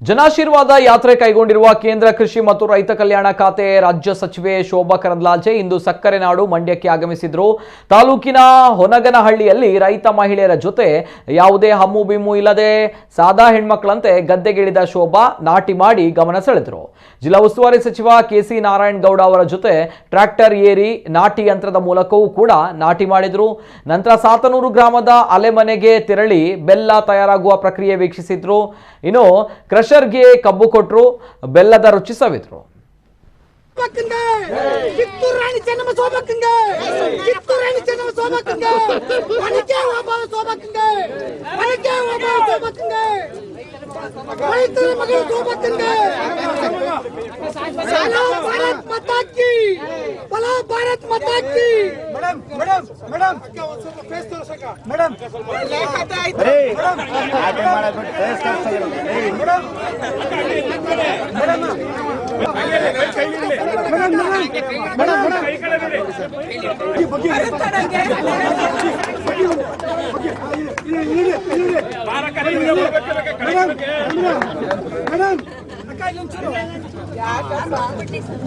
ಜನಾಶೀರ್ವಾದ ಯಾತ್ರೆ ಕೈಗೊಂಡಿರುವ ಕೇಂದ್ರ ಕೃಷಿ ಮತ್ತು ರೈತ ಕಲ್ಯಾಣ ಖಾತೆ ರಾಜ್ಯ ಸಚಿವೆ ಶೋಭಾ ಕರಂದ್ಲಾಜೆ ಇಂದು ಸಕ್ಕರೆ ನಾಡು ಮಂಡ್ಯಕ್ಕೆ ಆಗಮಿಸಿದ್ರು. ತಾಲೂಕಿನ ನಗನಹಳ್ಳಿಯಲ್ಲಿ ರೈತ ಮಹಿಳೆಯರ ಜೊತೆ ಯಾವುದೇ ಹಮ್ಮು ಬಿಮ್ಮು ಇಲ್ಲದೆ ಸಾದಾ ಹೆಣ್ಮಕ್ಳಂತೆ ಗದ್ದೆಗಿಳಿದ ಶೋಭಾ ನಾಟಿ ಮಾಡಿ ಗಮನ ಸೆಳೆದರು. ಜಿಲ್ಲಾ ಉಸ್ತುವಾರಿ ಸಚಿವ ಕೆಸಿ ನಾರಾಯಣಗೌಡ ಅವರ ಜೊತೆ ಟ್ರ್ಯಾಕ್ಟರ್ ಏರಿ ನಾಟಿ ಯಂತ್ರದ ಮೂಲಕವೂ ಕೂಡ ನಾಟಿ ಮಾಡಿದ್ರು. ನಂತರ ಸಾತನೂರು ಗ್ರಾಮದ ಅಲೆಮನೆಗೆ ತೆರಳಿ ಬೆಲ್ಲ ತಯಾರಾಗುವ ಪ್ರಕ್ರಿಯೆ ವೀಕ್ಷಿಸಿದ್ರು. ಇನ್ನು ಕ್ರಷರ್ಗೆ ಕಬ್ಬು ಕೊಟ್ಟರು, ಬೆಲ್ಲದ ರುಚಿ ಸವಿದ್ರು.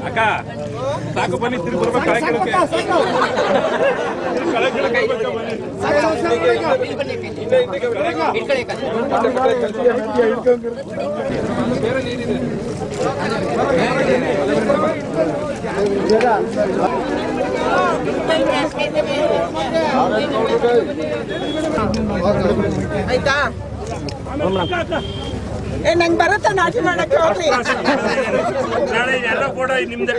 ಅಕ್ಕ ಸಾಕು ಬನ್ನಿ ತಿರುಗಿ ಆಯ್ತಾ ನಂಗೆ ಬರತ್ತ ನಾಟಿ ಮಾಡಕ್ಕೆ ಹೋಗ್ಲಿ ನಾಳೆ ಎಲ್ಲ ಕೂಡ ನಿಮ್ದೆ